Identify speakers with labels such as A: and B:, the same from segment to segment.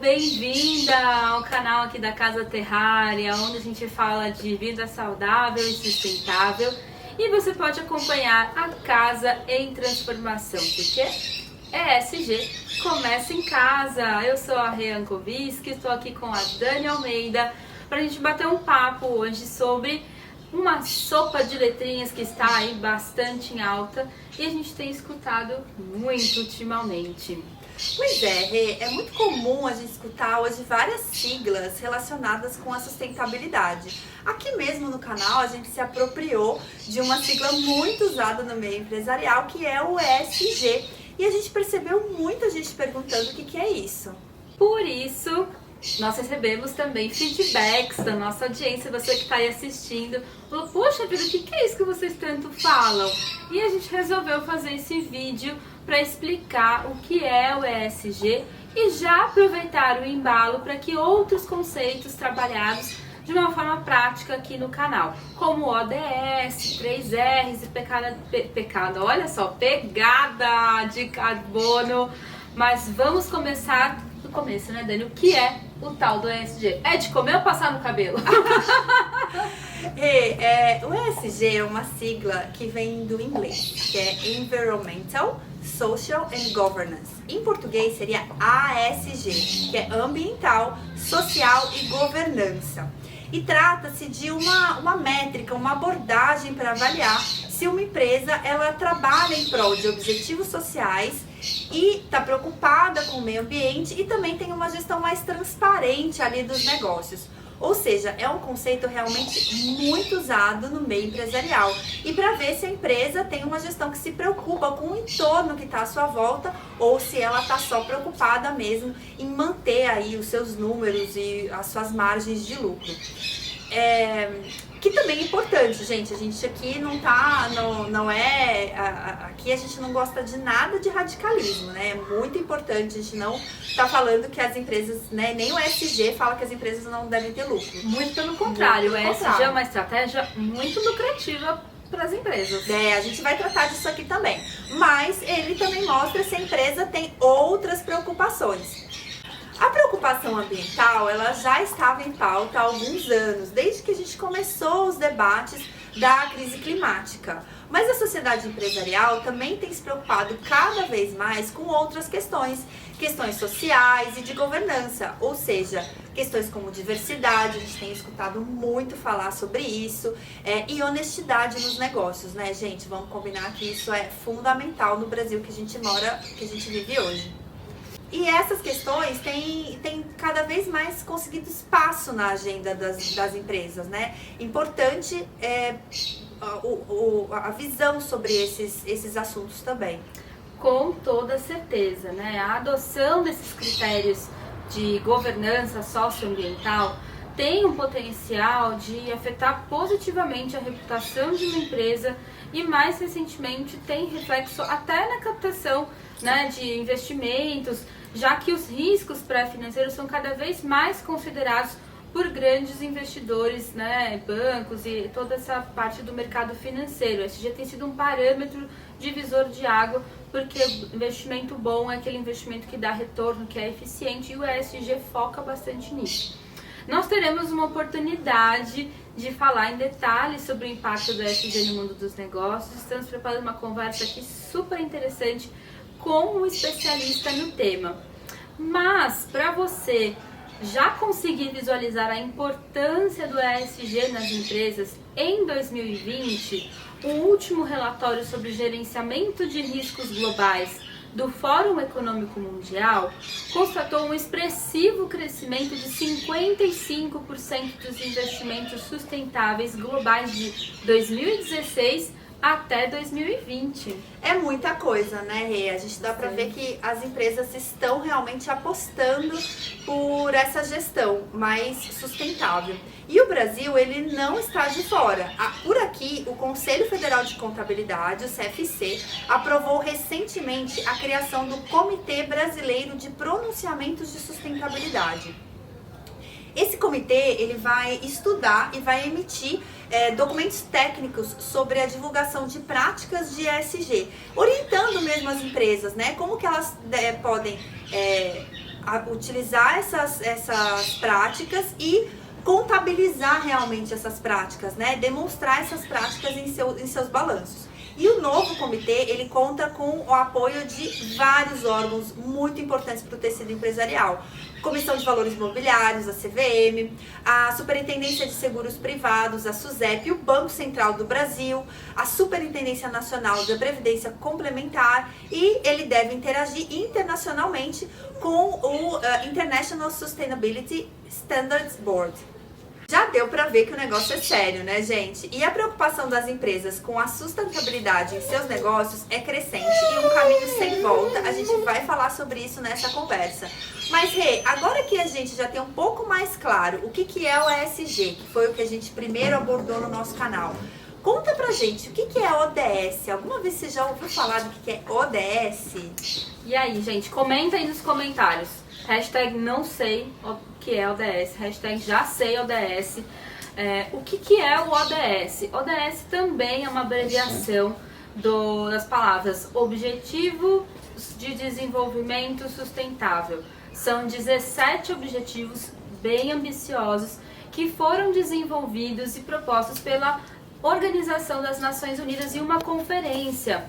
A: bem-vinda ao canal aqui da Casa Terrária, onde a gente fala de vida saudável e sustentável. E você pode acompanhar a Casa em Transformação, porque ESG começa em casa. Eu sou a Rê Ankoviski, estou aqui com a Dani Almeida para a gente bater um papo hoje sobre uma sopa de letrinhas que está aí bastante em alta e a gente tem escutado muito ultimamente.
B: Pois é, Rê, é muito comum a gente escutar hoje várias siglas relacionadas com a sustentabilidade. Aqui mesmo no canal a gente se apropriou de uma sigla muito usada no meio empresarial, que é o ESG. E a gente percebeu muita gente perguntando o que é isso.
A: Por isso, nós recebemos também feedbacks da nossa audiência, você que está aí assistindo, falou, poxa vida, o que é isso que vocês tanto falam? E a gente resolveu fazer esse vídeo para explicar o que é o ESG e já aproveitar o embalo para que outros conceitos trabalhados de uma forma prática aqui no canal, como ODS, 3Rs e pegada de carbono. Mas vamos começar do começo, né, Dani? O que é o tal do ESG? É de comer ou passar no cabelo?
B: O ESG é uma sigla que vem do inglês, que é Environmental, Social and Governance. Em português seria ASG, que é Ambiental, Social e Governança. E trata-se de uma métrica, uma abordagem para avaliar se uma empresa ela trabalha em prol de objetivos sociais e está preocupada com o meio ambiente e também tem uma gestão mais transparente ali dos negócios. Ou seja, é um conceito realmente muito usado no meio empresarial. E para ver se a empresa tem uma gestão que se preocupa com o entorno que está à sua volta ou se ela está só preocupada mesmo em manter aí os seus números e as suas margens de lucro. Que também é importante, gente. A gente aqui aqui a gente não gosta de nada de radicalismo, né? É muito importante, a gente não tá falando que as empresas, né, nem o ESG fala que as empresas não devem ter lucro.
A: Muito pelo contrário, o ESG é uma estratégia muito lucrativa para as empresas.
B: A gente vai tratar disso aqui também. Mas ele também mostra se a empresa tem outras preocupações. A preocupação ambiental, ela já estava em pauta há alguns anos, desde que a gente começou os debates da crise climática. Mas a sociedade empresarial também tem se preocupado cada vez mais com outras questões sociais e de governança, ou seja, questões como diversidade, a gente tem escutado muito falar sobre isso, e honestidade nos negócios, né, gente? Vamos combinar que isso é fundamental no Brasil que a gente mora, que a gente vive hoje. E essas questões têm cada vez mais conseguido espaço na agenda das empresas, né? Importante a visão sobre esses assuntos também.
A: Com toda certeza, né? A adoção desses critérios de governança socioambiental tem um potencial de afetar positivamente a reputação de uma empresa e mais recentemente tem reflexo até na captação, né, de investimentos, já que os riscos pré-financeiros são cada vez mais considerados por grandes investidores, né, bancos e toda essa parte do mercado financeiro. Esse já tem sido um parâmetro divisor de água, porque investimento bom é aquele investimento que dá retorno, que é eficiente, e o ESG foca bastante nisso. Nós teremos uma oportunidade de falar em detalhes sobre o impacto do ESG no mundo dos negócios. Estamos preparando uma conversa aqui super interessante com um especialista no tema. Mas, para você já conseguir visualizar a importância do ESG nas empresas, em 2020, o último relatório sobre gerenciamento de riscos globais do Fórum Econômico Mundial constatou um expressivo crescimento de 55% dos investimentos sustentáveis globais de 2016 até 2020.
B: É muita coisa, né, Rê? A gente dá pra ver que as empresas estão realmente apostando por essa gestão mais sustentável. E o Brasil, ele não está de fora. Por aqui, o Conselho Federal de Contabilidade, o CFC, aprovou recentemente a criação do Comitê Brasileiro de Pronunciamentos de Sustentabilidade. Esse comitê ele vai estudar e vai emitir documentos técnicos sobre a divulgação de práticas de ESG, orientando mesmo as empresas, né? Como que elas podem utilizar essas práticas e contabilizar realmente essas práticas, né? Demonstrar essas práticas em seus balanços. E o novo comitê, ele conta com o apoio de vários órgãos muito importantes para o tecido empresarial. Comissão de Valores Imobiliários, a CVM, a Superintendência de Seguros Privados, a SUSEP, o Banco Central do Brasil, a Superintendência Nacional da Previdência Complementar, e ele deve interagir internacionalmente com o International Sustainability Standards Board. Já deu para ver que o negócio é sério, né, gente? E a preocupação das empresas com a sustentabilidade em seus negócios é crescente e um caminho sem volta. A gente vai falar sobre isso nessa conversa. Mas, Rê, agora que a gente já tem um pouco mais claro o que é o ESG, que foi o que a gente primeiro abordou no nosso canal, conta pra gente o que é ODS. Alguma vez você já ouviu falar do que é ODS?
A: E aí, gente, comenta aí nos comentários. Hashtag não sei o que é ODS, hashtag já sei ODS. O que é o ODS? ODS também é uma abreviação das palavras Objetivo de Desenvolvimento Sustentável. São 17 objetivos bem ambiciosos que foram desenvolvidos e propostos pela Organização das Nações Unidas em uma conferência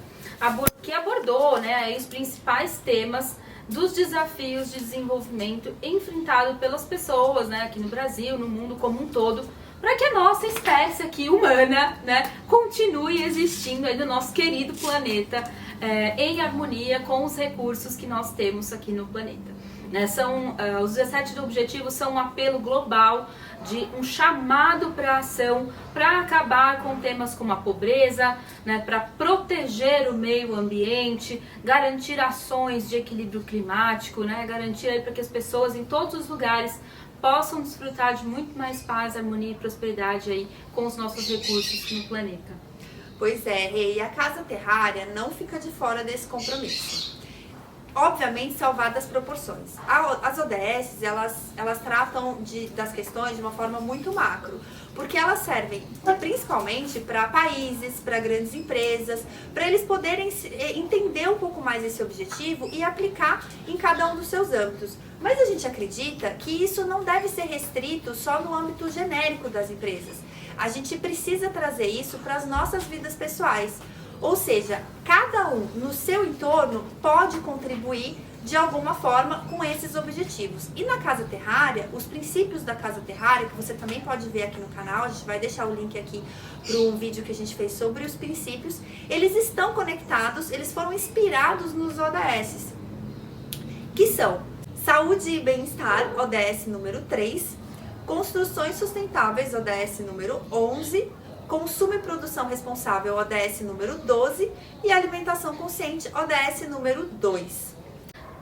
A: que abordou, né, os principais temas dos desafios de desenvolvimento enfrentados pelas pessoas, né, aqui no Brasil, no mundo como um todo, para que a nossa espécie aqui humana, né, continue existindo aí no nosso querido planeta, em harmonia com os recursos que nós temos aqui no planeta. Os 17 objetivos são um apelo global de um chamado para ação para acabar com temas como a pobreza, né, para proteger o meio ambiente, garantir ações de equilíbrio climático, né, garantir para que as pessoas em todos os lugares possam desfrutar de muito mais paz, harmonia e prosperidade aí com os nossos recursos no planeta.
B: Pois é, e a Casa Terrária não fica de fora desse compromisso. Obviamente, salvadas as proporções. As ODS, elas tratam das questões de uma forma muito macro, porque elas servem principalmente para países, para grandes empresas, para eles poderem entender um pouco mais esse objetivo e aplicar em cada um dos seus âmbitos. Mas a gente acredita que isso não deve ser restrito só no âmbito genérico das empresas. A gente precisa trazer isso para as nossas vidas pessoais. Ou seja, cada um no seu entorno pode contribuir de alguma forma com esses objetivos. E na Casa Terrária, os princípios da Casa Terrária, que você também pode ver aqui no canal, a gente vai deixar o link aqui para um vídeo que a gente fez sobre os princípios, eles estão conectados, eles foram inspirados nos ODS, que são Saúde e Bem-Estar, ODS número 3, Construções Sustentáveis, ODS número 11, Consumo e Produção Responsável, ODS número 12, e Alimentação Consciente, ODS número 2.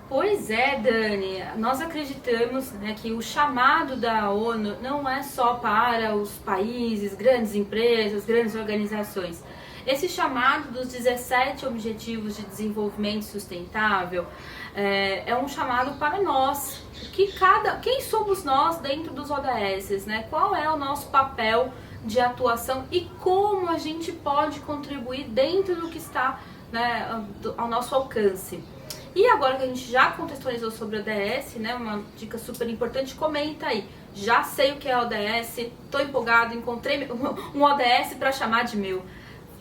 A: Pois é, Dani, nós acreditamos, né, que o chamado da ONU não é só para os países, grandes empresas, grandes organizações. Esse chamado dos 17 Objetivos de Desenvolvimento Sustentável é um chamado para nós. Quem somos nós dentro dos ODS, né? Qual é o nosso papel de atuação e como a gente pode contribuir dentro do que está, né, ao nosso alcance. E agora que a gente já contextualizou sobre o ODS, né, uma dica super importante, comenta aí. Já sei o que é ODS, estou empolgado, encontrei um ODS para chamar de meu.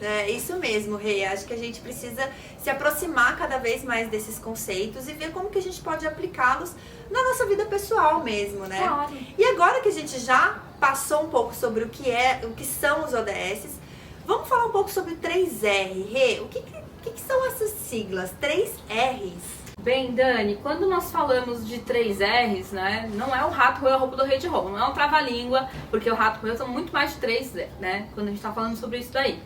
B: É isso mesmo, Rê. Acho que a gente precisa se aproximar cada vez mais desses conceitos e ver como que a gente pode aplicá-los na nossa vida pessoal mesmo, né?
A: Claro.
B: E agora que a gente já passou um pouco sobre o que são os ODS, vamos falar um pouco sobre 3R. Rê, o que são essas siglas? 3Rs?
A: Bem, Dani, quando nós falamos de 3Rs, né, não é o rato roeu a roupa do rei de Roma, não é um trava-língua, porque o rato roeu são muito mais de 3, né, quando a gente está falando sobre isso daí.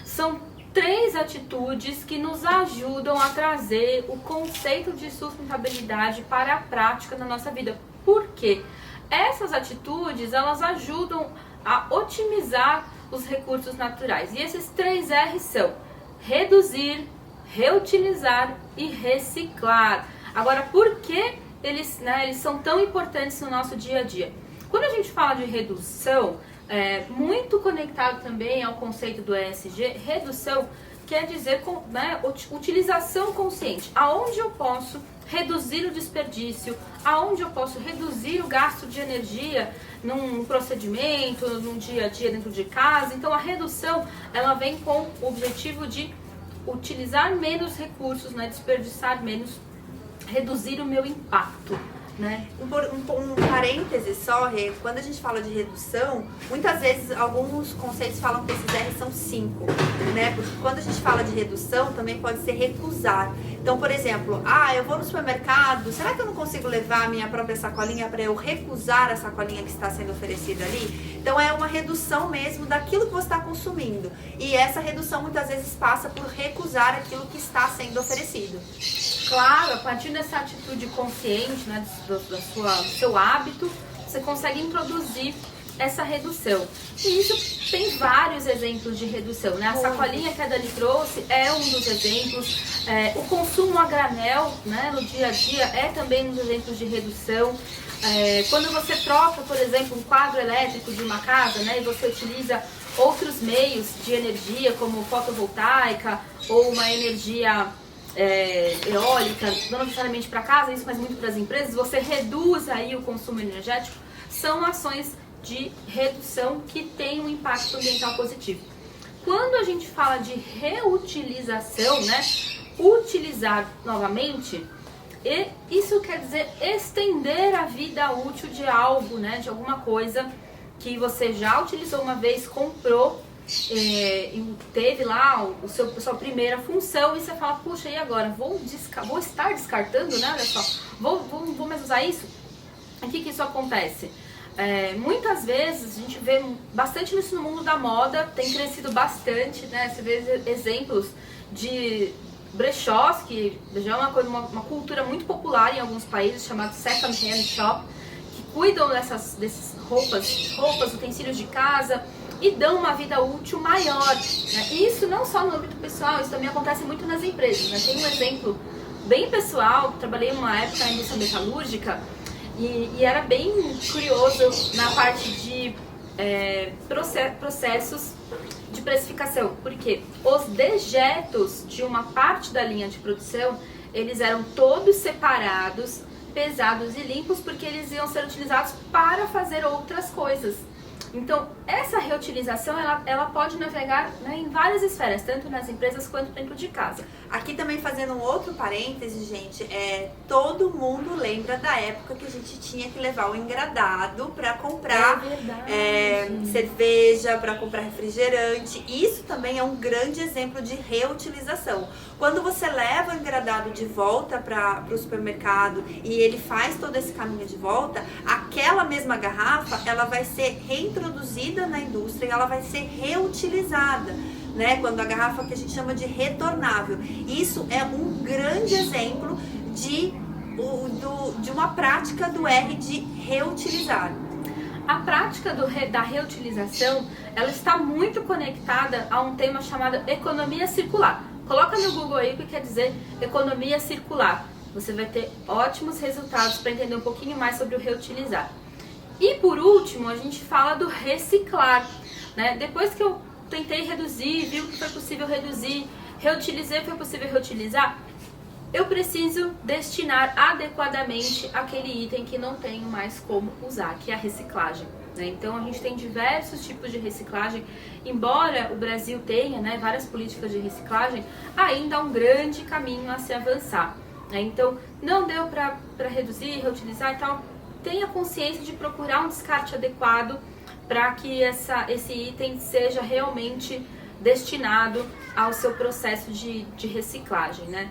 A: São 3 atitudes que nos ajudam a trazer o conceito de sustentabilidade para a prática na nossa vida. Por quê? Essas atitudes, elas ajudam a otimizar os recursos naturais. E esses 3Rs são reduzir, reutilizar e reciclar. Agora, por que eles são tão importantes no nosso dia a dia? Quando a gente fala de redução, muito conectado também ao conceito do ESG, redução quer dizer, né, utilização consciente. Aonde eu posso reduzir o desperdício, aonde eu posso reduzir o gasto de energia num procedimento, num dia a dia dentro de casa. Então a redução, ela vem com o objetivo de utilizar menos recursos, né, desperdiçar menos, reduzir o meu impacto. Né?
B: Um parêntese só, Rê, quando a gente fala de redução, muitas vezes alguns conceitos falam que esses R são 5, né? Porque quando a gente fala de redução, também pode ser recusar. Então, por exemplo, eu vou no supermercado, será que eu não consigo levar a minha própria sacolinha para eu recusar a sacolinha que está sendo oferecida ali? Então é uma redução mesmo daquilo que você está consumindo. E essa redução muitas vezes passa por recusar aquilo que está sendo oferecido.
A: Claro, a partir dessa atitude consciente, né, do seu hábito, você consegue introduzir essa redução. E isso tem vários exemplos de redução, né? A sacolinha que a Dani trouxe é um dos exemplos. O consumo a granel, né, no dia a dia é também um dos exemplos de redução. Quando você troca, por exemplo, um quadro elétrico de uma casa, né, e você utiliza outros meios de energia, como fotovoltaica ou uma energia eólica, não necessariamente para casa, isso mas muito para as empresas, você reduz aí o consumo energético, são ações de redução que têm um impacto ambiental positivo. Quando a gente fala de reutilização, né, utilizar novamente, isso quer dizer estender a vida útil de algo, né, de alguma coisa que você já utilizou uma vez, comprou, e teve lá sua primeira função, e você fala, puxa, e agora? Vou estar descartando, né? Olha só, vou mais usar isso? O que isso acontece? Muitas vezes a gente vê bastante isso no mundo da moda, tem crescido bastante, né? Você vê exemplos de brechós, que já é uma cultura muito popular em alguns países, chamado second hand shop, que cuidam desses roupas, utensílios de casa, e dão uma vida útil maior, né? Isso não só no âmbito pessoal, isso também acontece muito nas empresas, né? Tem um exemplo bem pessoal, trabalhei uma época na indústria metalúrgica e era bem curioso na parte de processos de precificação, porque os dejetos de uma parte da linha de produção, eles eram todos separados, pesados e limpos, porque eles iam ser utilizados para fazer outras coisas. Então, essa reutilização, ela pode navegar, né, em várias esferas, tanto nas empresas quanto dentro de casa.
B: Aqui também fazendo um outro parêntese, gente, todo mundo lembra da época que a gente tinha que levar o engradado para comprar cerveja, para comprar refrigerante. Isso também é um grande exemplo de reutilização. Quando você leva o engradado de volta para o supermercado e ele faz todo esse caminho de volta, aquela mesma garrafa, ela vai ser reintroduzida na indústria e ela vai ser reutilizada, né? Quando a garrafa que a gente chama de retornável. Isso é um grande exemplo de uma prática do R de reutilizar.
A: A prática da reutilização, ela está muito conectada a um tema chamado economia circular. Coloca no Google aí o que quer dizer economia circular. Você vai ter ótimos resultados para entender um pouquinho mais sobre o reutilizar. E por último, a gente fala do reciclar, né? Depois que eu tentei reduzir, viu que foi possível reduzir, reutilizei, foi possível reutilizar, eu preciso destinar adequadamente aquele item que não tenho mais como usar, que é a reciclagem, né? Então a gente tem diversos tipos de reciclagem. Embora o Brasil tenha, né, várias políticas de reciclagem, ainda há um grande caminho a se avançar, né? Então não deu para reduzir, reutilizar e tal, tenha consciência de procurar um descarte adequado para que esse item seja realmente destinado ao seu processo de reciclagem, né?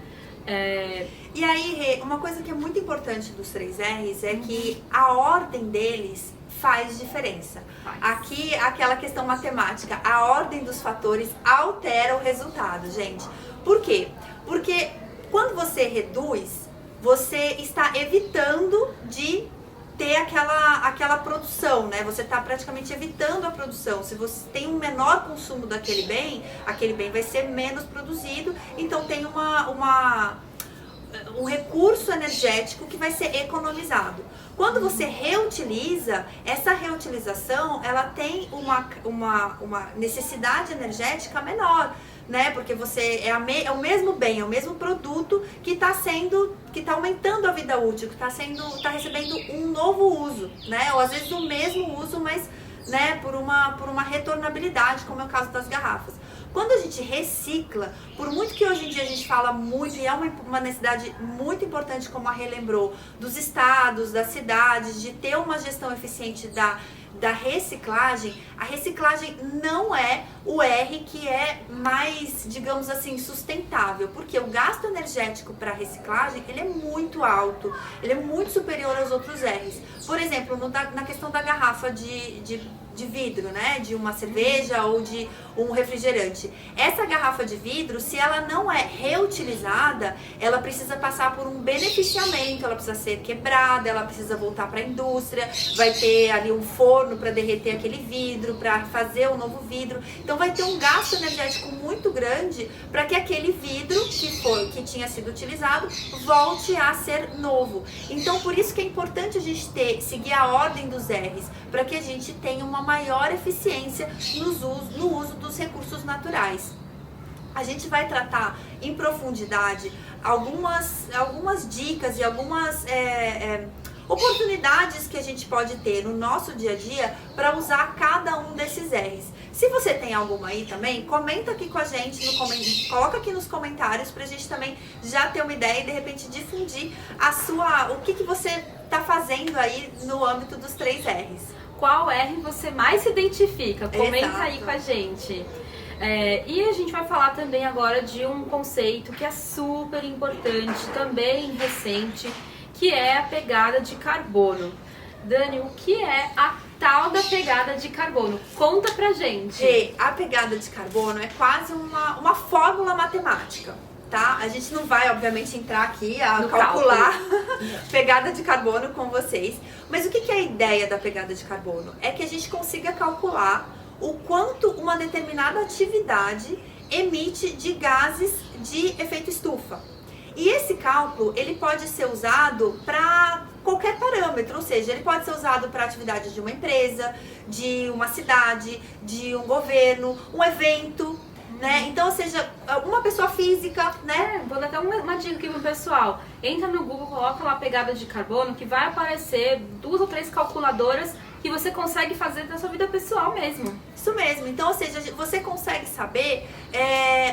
B: E aí, Rê, uma coisa que é muito importante dos 3 R's é que a ordem deles faz diferença. Aqui, aquela questão matemática, a ordem dos fatores altera o resultado, gente. Por quê? Porque quando você reduz, você está evitando de ter aquela produção, né? Você está praticamente evitando a produção. Se você tem um menor consumo daquele bem, aquele bem vai ser menos produzido, então tem um recurso energético que vai ser economizado. Quando você reutiliza, essa reutilização, ela tem uma necessidade energética menor, né? Porque você é o mesmo bem, é o mesmo produto que está aumentando a vida útil, que está recebendo um novo uso, né? Ou às vezes o mesmo uso, mas, né, por uma retornabilidade, como é o caso das garrafas. Quando a gente recicla, por muito que hoje em dia a gente fala muito, e é uma necessidade muito importante, como a Rê lembrou, dos estados, das cidades, de ter uma gestão eficiente da reciclagem, a reciclagem não é o R que é mais, digamos assim, sustentável, porque o gasto energético para reciclagem, ele é muito alto, ele é muito superior aos outros R's. Por exemplo, na questão da garrafa de vidro, né, de uma cerveja ou de um refrigerante. Essa garrafa de vidro, se ela não é reutilizada, ela precisa passar por um beneficiamento, ela precisa ser quebrada, ela precisa voltar para a indústria, vai ter ali um forno para derreter aquele vidro, para fazer o novo vidro. Então vai ter um gasto energético muito grande para que aquele vidro que tinha sido utilizado volte a ser novo. Então por isso que é importante a gente seguir a ordem dos R's, para que a gente tenha uma maior eficiência no uso dos recursos naturais. A gente vai tratar em profundidade algumas dicas e algumas oportunidades que a gente pode ter no nosso dia a dia para usar cada um desses R's. Se você tem alguma aí também, comenta aqui com a gente, coloca aqui nos comentários pra gente também já ter uma ideia e de repente difundir o que você tá fazendo aí no âmbito dos 3 R's.
A: Qual R você mais se identifica? Comenta
B: Exato.
A: aí com a gente. E a gente vai falar também agora de um conceito que é super importante, também recente, que é a pegada de carbono. Dani, o que é a tal da pegada de carbono? Conta pra gente.
B: A pegada de carbono é quase uma fórmula matemática, tá? A gente não vai, obviamente, entrar aqui a calcular pegada de carbono com vocês. Mas o que é a ideia da pegada de carbono? É que a gente consiga calcular o quanto uma determinada atividade emite de gases de efeito estufa. E esse cálculo, ele pode ser usado para qualquer parâmetro, ou seja, ele pode ser usado para atividades de uma empresa, de uma cidade, de um governo, um evento, né? Então, ou seja, uma pessoa física, né?
A: Vou dar até uma dica aqui pro pessoal. Entra no Google, coloca lá pegada de carbono, que vai aparecer 2 ou 3 calculadoras que você consegue fazer da sua vida pessoal mesmo.
B: Isso mesmo. Então, ou seja, você consegue saber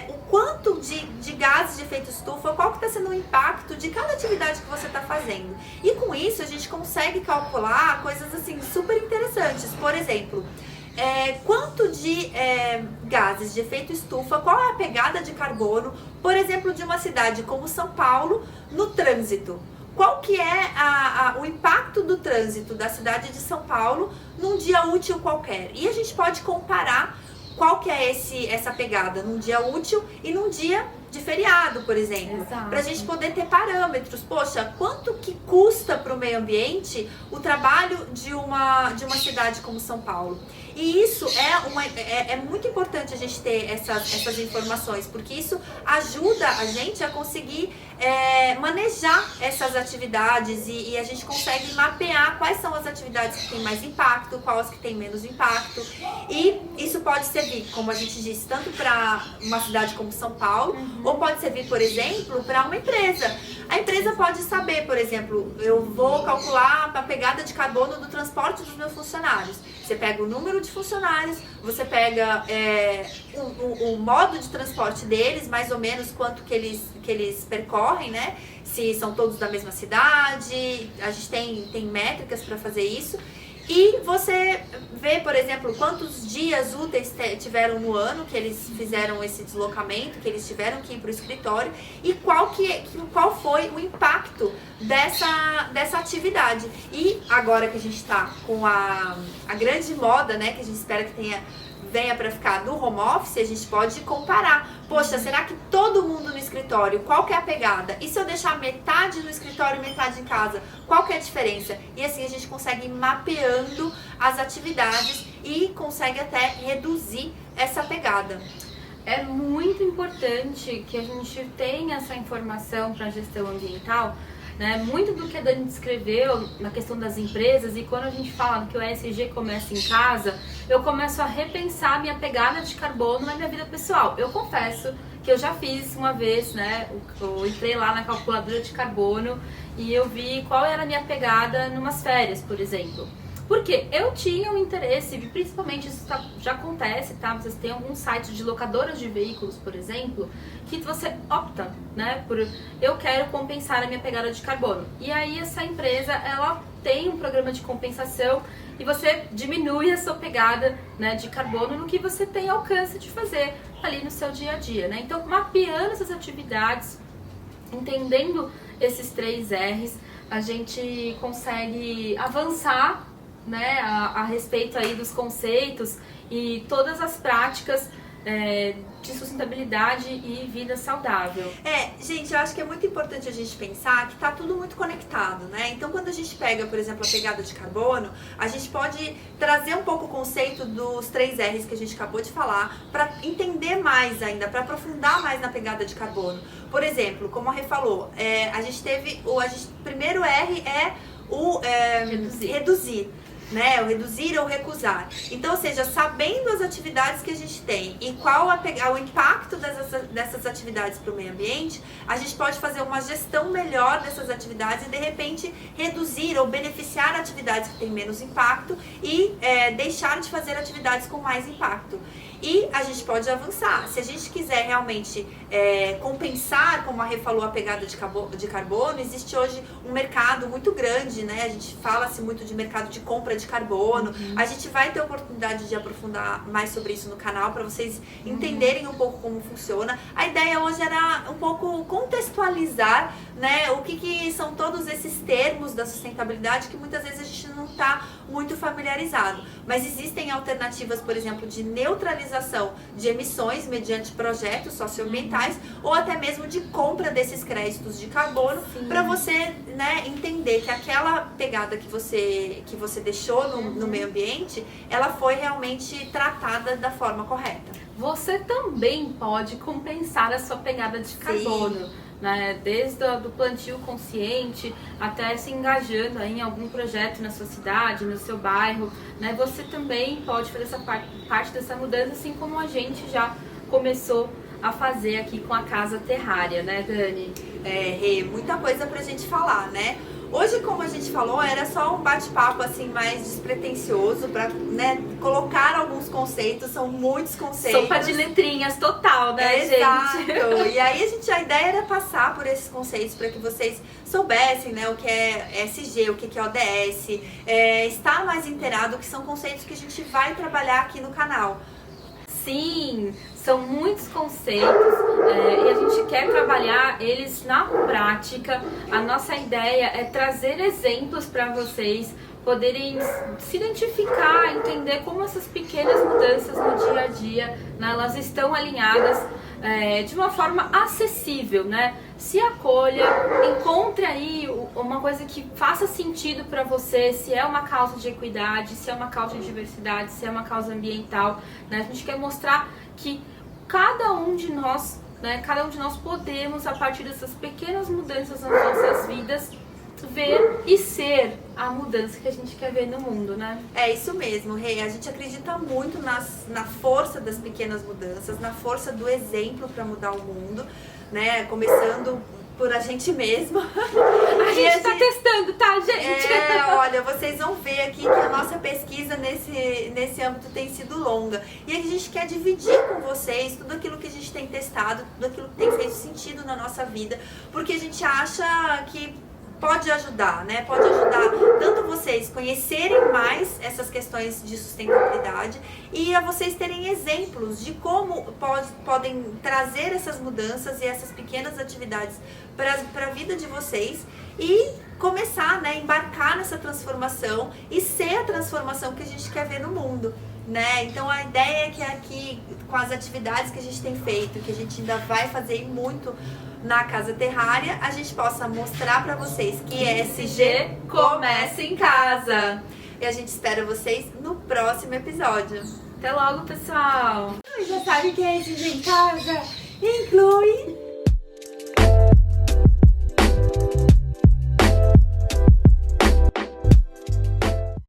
B: o quanto de gases de efeito estufa, qual que está sendo o impacto de cada atividade que você está fazendo. E com isso, a gente consegue calcular coisas assim super interessantes. Por exemplo, quanto de gases de efeito estufa, qual é a pegada de carbono, por exemplo, de uma cidade como São Paulo no trânsito. Qual que é o impacto do trânsito da cidade de São Paulo num dia útil qualquer? E a gente pode comparar qual que é essa pegada num dia útil e num dia de feriado, por exemplo. Para a gente poder ter parâmetros. Poxa, quanto que custa para o meio ambiente o trabalho de uma cidade como São Paulo? E isso é muito importante a gente ter essas informações, porque isso ajuda a gente a conseguir manejar essas atividades e a gente consegue mapear quais são as atividades que têm mais impacto, quais que têm menos impacto. E isso pode servir, como a gente disse, tanto para uma cidade como São Paulo, ou pode servir, por exemplo, para uma empresa. A empresa pode saber, por exemplo, eu vou calcular a pegada de carbono do transporte dos meus funcionários. Você pega o número de funcionários, você pega o modo de transporte deles, mais ou menos quanto que eles percorrem, né? Se são todos da mesma cidade, a gente tem métricas para fazer isso. E você vê, por exemplo, quantos dias úteis tiveram no ano que eles fizeram esse deslocamento, que eles tiveram que ir para o escritório e qual foi o impacto dessa atividade. E agora que a gente está com a grande moda, né, que a gente espera que venha para ficar do home office, a gente pode comparar. Poxa, será que todo mundo no escritório, qual que é a pegada? E se eu deixar metade no escritório e metade em casa, qual que é a diferença? E assim a gente consegue ir mapeando as atividades e consegue até reduzir essa pegada.
A: É muito importante que a gente tenha essa informação para a gestão ambiental né? Muito do que a Dani descreveu na questão das empresas, e quando a gente fala que o ESG começa em casa, eu começo a repensar a minha pegada de carbono na minha vida pessoal. Eu confesso que eu já fiz uma vez, né? Eu entrei lá na calculadora de carbono e eu vi qual era a minha pegada numas férias, por exemplo. Porque eu tinha um interesse, e principalmente isso já acontece, tá? Vocês têm alguns sites de locadoras de veículos, por exemplo, que você opta, né? Por eu quero compensar a minha pegada de carbono. E aí essa empresa, ela tem um programa de compensação e você diminui a sua pegada, né, de carbono no que você tem alcance de fazer ali no seu dia a dia, né? Então, mapeando essas atividades, entendendo esses 3 R's, a gente consegue avançar, né, a respeito aí dos conceitos e todas as práticas de sustentabilidade e vida saudável.
B: Gente, eu acho que é muito importante a gente pensar que tá tudo muito conectado, né? Então, quando a gente pega, por exemplo, a pegada de carbono, a gente pode trazer um pouco o conceito dos 3 R's que a gente acabou de falar para entender mais ainda, para aprofundar mais na pegada de carbono. Por exemplo, como a Rê falou, a gente teve o primeiro R é o reduzir. Né, o reduzir ou recusar. Então, ou seja, sabendo as atividades que a gente tem e qual o impacto dessas atividades para o meio ambiente, a gente pode fazer uma gestão melhor dessas atividades e, de repente, reduzir ou beneficiar atividades que têm menos impacto e deixar de fazer atividades com mais impacto. E a gente pode avançar. Se a gente quiser realmente compensar, como a Rê falou, a pegada de carbono, existe hoje um mercado muito grande, né? A gente fala-se muito de mercado de compra de carbono. A gente vai ter oportunidade de aprofundar mais sobre isso no canal para vocês entenderem um pouco como funciona. A ideia hoje era um pouco contextualizar, né, o que são todos esses termos da sustentabilidade que muitas vezes a gente não está muito familiarizado. Mas existem alternativas, por exemplo, de neutralização de emissões mediante projetos socioambientais ou até mesmo de compra desses créditos de carbono para você, né, entender que aquela pegada que você deixou no meio ambiente, ela foi realmente tratada da forma correta.
A: Você também pode compensar a sua pegada de carbono. Né? Desde o plantio consciente até se engajando aí em algum projeto na sua cidade, no seu bairro, né? Você também pode fazer essa parte dessa mudança, assim como a gente já começou a fazer aqui com a Casa Terrária, né, Dani?
B: Rê, muita coisa pra gente falar, né? Hoje, como a gente falou, era só um bate-papo assim mais despretensioso para, né, colocar alguns conceitos, são muitos conceitos.
A: Sopa de letrinhas total, né, gente?
B: Exato. E aí a ideia era passar por esses conceitos para que vocês soubessem, né, o que é ESG, o que é ODS, estar mais inteirado, que são conceitos que a gente vai trabalhar aqui no canal.
A: Sim, são muitos conceitos e a gente quer trabalhar eles na prática. A nossa ideia é trazer exemplos para vocês poderem se identificar, entender como essas pequenas mudanças no dia a dia, né, elas estão alinhadas de uma forma acessível, né? Se acolha, encontre aí uma coisa que faça sentido para você, se é uma causa de equidade, se é uma causa de diversidade, se é uma causa ambiental, né? A gente quer mostrar que cada um de nós podemos, a partir dessas pequenas mudanças nas nossas vidas, ver e ser a mudança que a gente quer ver no mundo, né?
B: É isso mesmo, Rê. A gente acredita muito na força das pequenas mudanças, na força do exemplo para mudar o mundo, né? Começando por a gente mesma.
A: A gente tá testando, tá, gente?
B: Olha, vocês vão ver aqui que a nossa pesquisa nesse âmbito tem sido longa. E a gente quer dividir com vocês tudo aquilo que a gente tem testado, tudo aquilo que tem feito sentido na nossa vida, porque a gente acha que pode ajudar, né? Pode ajudar tanto vocês conhecerem mais essas questões de sustentabilidade e a vocês terem exemplos de como podem trazer essas mudanças e essas pequenas atividades para a vida de vocês e começar, né, embarcar nessa transformação e ser a transformação que a gente quer ver no mundo, né? Então a ideia é que aqui, com as atividades que a gente tem feito, que a gente ainda vai fazer muito na Casa Terrária, a gente possa mostrar para vocês que ESG começa em casa. E a gente espera vocês no próximo episódio.
A: Até logo, pessoal!
B: Já sabe que é ESG em casa? Inclui